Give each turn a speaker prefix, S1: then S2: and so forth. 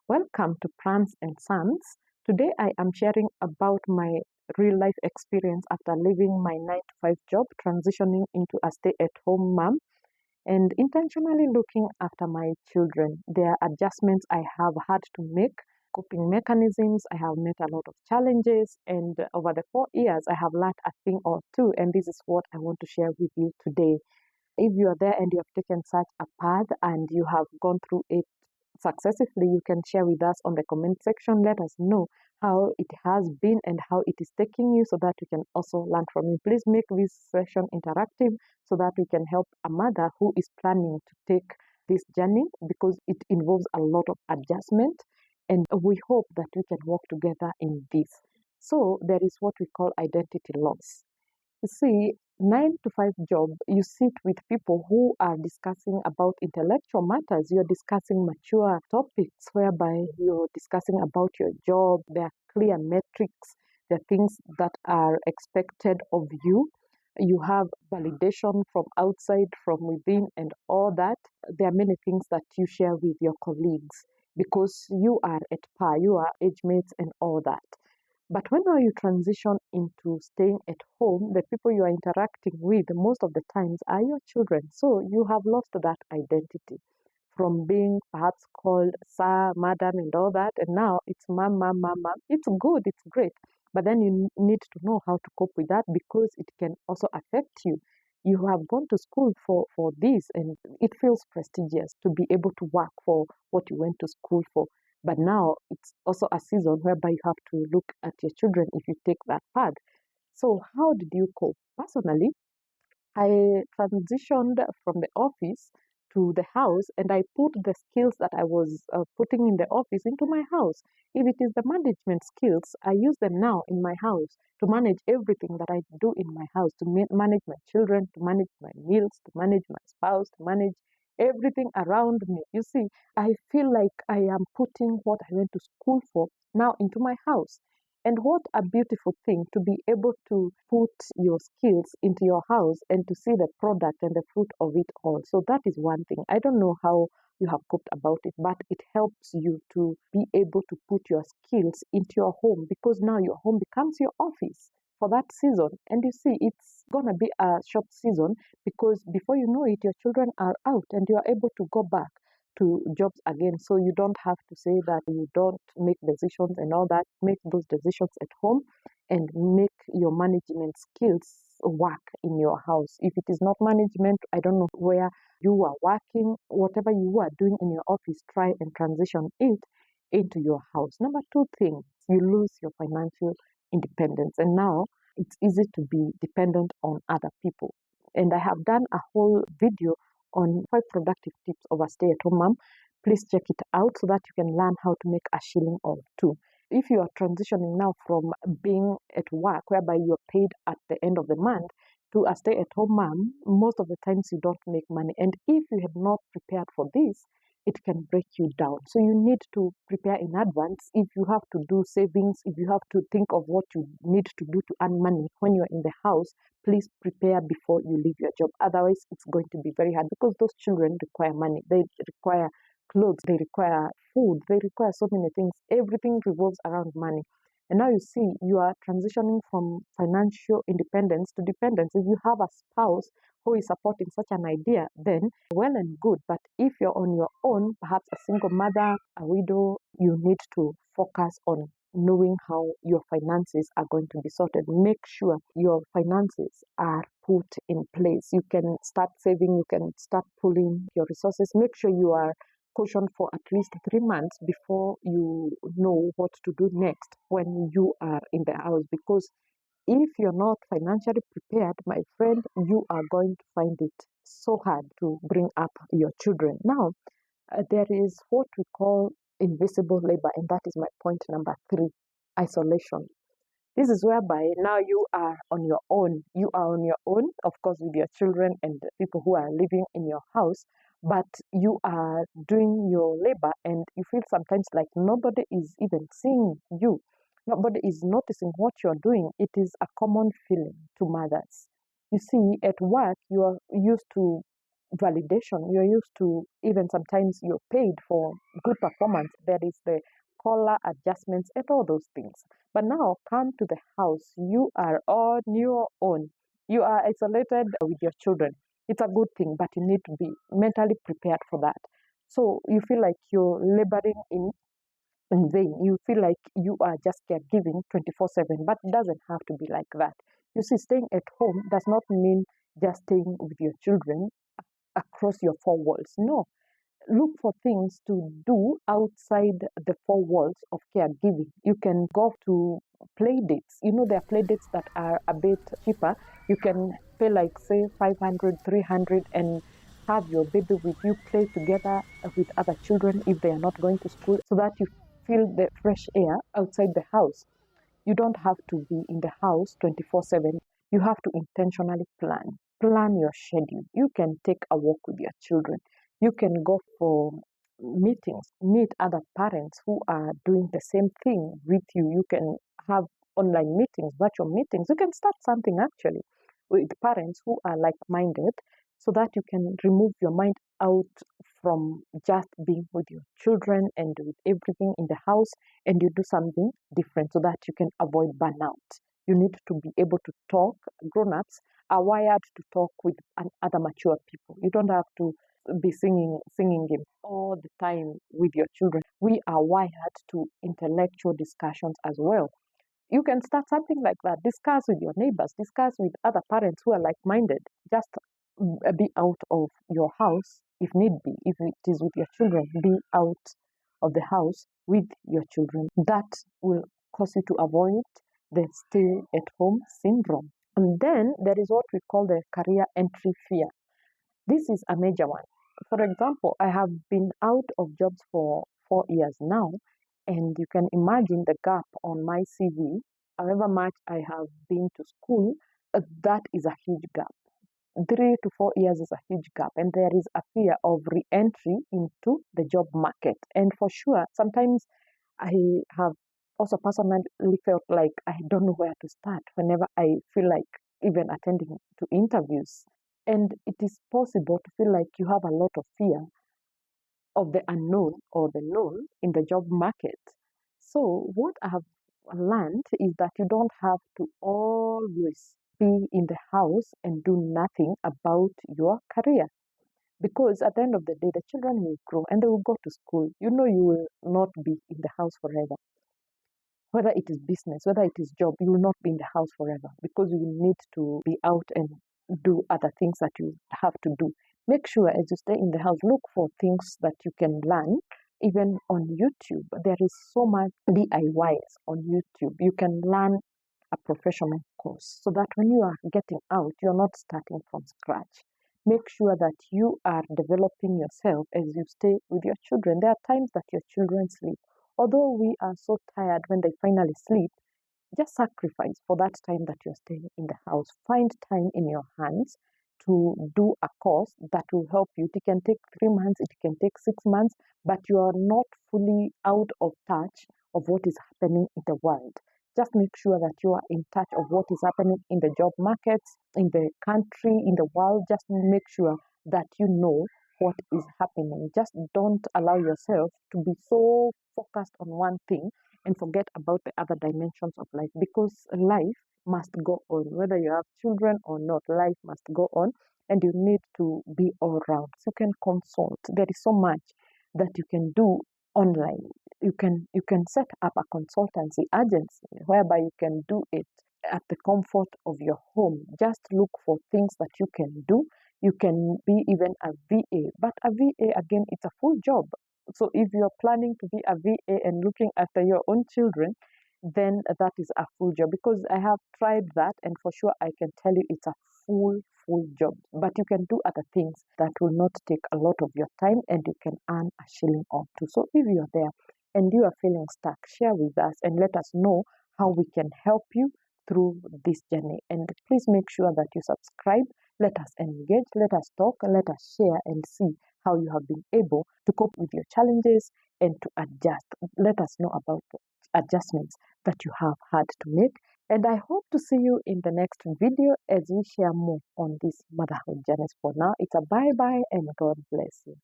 S1: Welcome to Prans and Sons. Today I am sharing about my real life experience after leaving my 9 to 5 job, transitioning into a stay at home mom, and intentionally looking after my children. There are adjustments I have had to make, coping mechanisms. I have met a lot of challenges, and over the 4 years, I have learned a thing or two, and this is what I want to share with you today. If you are there and you have taken such a path and you have gone through it successively, you can share with us on the comment section. Let us know how it has been and how it is taking you so that we can also learn from you. Please make this session interactive so that we can help a mother who is planning to take this journey, because it involves a lot of adjustment, and we hope that we can work together in this. So there is what we call identity loss. You see, 9 to 5 job, you sit with people who are discussing about intellectual matters. You're discussing mature topics whereby you're discussing about your job. There are clear metrics. There are things that are expected of you. You have validation from outside, from within, and all that. There are many things that you share with your colleagues because you are at par, you are age mates and all that. But when now you transition into staying at home, the people you are interacting with most of the times are your children. So you have lost that identity from being perhaps called sir, madam, and all that. And now it's mom, mom, mom, mom. It's good, it's great. But then you need to know how to cope with that because it can also affect you. You have gone to school for this, and it feels prestigious to be able to work for what you went to school for. But now it's also a season whereby you have to look at your children if you take that path. So, how did you cope? Personally, I transitioned from the office to the house, and I put the skills that I was putting in the office into my house. If it is the management skills, I use them now in my house to manage everything that I do in my house, to manage my children, to manage my meals, to manage my spouse, to manage everything around me. You see, I feel like I am putting what I went to school for now into my house. And what a beautiful thing to be able to put your skills into your house and to see the product and the fruit of it all. So that is one thing. I don't know how you have coped about it, but it helps you to be able to put your skills into your home, because now your home becomes your office for that season. And you see, it's going to be a short season, because before you know it, your children are out and you are able to go back to jobs again. So you don't have to say that you don't make decisions and all that. Make those decisions at home and make your management skills work in your house. If it is not management, I don't know where you are working, whatever you are doing in your office, try and transition it into your house. Number two thing, you lose your financial independence. And now it's easy to be dependent on other people. And I have done a whole video on 5 productive tips of a stay-at-home mom. Please check it out so that you can learn how to make a shilling or two. If you are transitioning now from being at work, whereby you're paid at the end of the month, to a stay-at-home mom, most of the times you don't make money. And if you have not prepared for this, it can break you down. So you need to prepare in advance. If you have to do savings, if you have to think of what you need to do to earn money when you're in the house, please prepare before you leave your job. Otherwise, it's going to be very hard, because those children require money. They require clothes, they require food, they require so many things. Everything revolves around money. And now you see, you are transitioning from financial independence to dependence. If you have a spouse who is supporting such an idea, then well and good. But if you're on your own, perhaps a single mother, a widow, you need to focus on knowing how your finances are going to be sorted. Make sure your finances are put in place. You can start saving, you can start pulling your resources. Make sure you are cautioned for at least 3 months before you know what to do next when you are in the house. Because if you're not financially prepared, my friend, you are going to find it so hard to bring up your children. Now, there is what we call invisible labor, and that is my point number 3, isolation. This is whereby now you are on your own. You are on your own, of course, with your children and people who are living in your house, but you are doing your labor and you feel sometimes like nobody is even seeing you. Nobody is noticing what you're doing. It is a common feeling to mothers. You see, at work, you are used to validation. You're used to, even sometimes you're paid for good performance. There is the color adjustments and all those things. But now come to the house, you are on your own. You are isolated with your children. It's a good thing, but you need to be mentally prepared for that. So you feel like you're laboring in vain. You feel like you are just caregiving 24/7, but it doesn't have to be like that. You see, staying at home does not mean just staying with your children across your four walls. No, look for things to do outside the four walls of caregiving. You can go to play dates. There are play dates that are a bit cheaper. You can pay like say 500, 300, and have your baby with you, play together with other children if they are not going to school, so that you feel the fresh air outside the house. You don't have to be in the house 24/7. You have to intentionally plan. Plan your schedule. You can take a walk with your children. You can go for meetings, meet other parents who are doing the same thing with you. You can have online meetings, virtual meetings. You can start something actually with parents who are like minded, so that you can remove your mind out from just being with your children and with everything in the house, and you do something different so that you can avoid burnout. You need to be able to talk. Grown-ups are wired to talk with other mature people. You don't have to be singing it all the time with your children. We are wired to intellectual discussions as well. You can start something like that. Discuss with your neighbors, discuss with other parents who are like-minded. Just be out of your house if need be. If it is with your children, be out of the house with your children. That will cause you to avoid the stay-at-home syndrome. And then there is what we call the career entry fear. This is a major one. For example, I have been out of jobs for 4 years now, and you can imagine the gap on my CV. However much I have been to school, that is a huge gap. 3 to 4 years is a huge gap, and there is a fear of re-entry into the job market. And for sure, sometimes I have also personally felt like I don't know where to start whenever I feel like even attending to interviews. And it is possible to feel like you have a lot of fear of the unknown or the known in the job market. So, what I have learned is that you don't have to always be in the house and do nothing about your career. Because at the end of the day, the children will grow and they will go to school. You will not be in the house forever. Whether it is business, whether it is job, you will not be in the house forever, because you will need to be out and do other things that you have to do. Make sure as you stay in the house, look for things that you can learn, even on YouTube. There is so much DIYs on YouTube. You can learn a professional course so that when you are getting out, you're not starting from scratch. Make sure that you are developing yourself as you stay with your children. There are times that your children sleep. Although we are so tired when they finally sleep, just sacrifice for that time that you're staying in the house. Find time in your hands to do a course that will help you. It can take 3 months, it can take 6 months, but you are not fully out of touch of what is happening in the world. Just make sure that you are in touch of what is happening in the job markets, in the country, in the world. Just make sure that you know what is happening. Just don't allow yourself to be so focused on one thing and forget about the other dimensions of life, because life must go on. Whether you have children or not, life must go on, and you need to be all round. So you can consult. There is so much that you can do online. You can set up a consultancy agency whereby you can do it at the comfort of your home. Just look for things that you can do. You can be even a VA, but a VA, again, it's a full job. So if you're planning to be a VA and looking after your own children, then that is a full job, because I have tried that, and for sure I can tell you it's a full job. But you can do other things that will not take a lot of your time, and you can earn a shilling or two. So if you're there and you are feeling stuck, share with us and let us know how we can help you through this journey. And please make sure that you subscribe. Let us engage, let us talk, let us share and see how you have been able to cope with your challenges and to adjust. Let us know about the adjustments that you have had to make. And I hope to see you in the next video as we share more on this motherhood journey. For now, it's a bye bye and God bless you.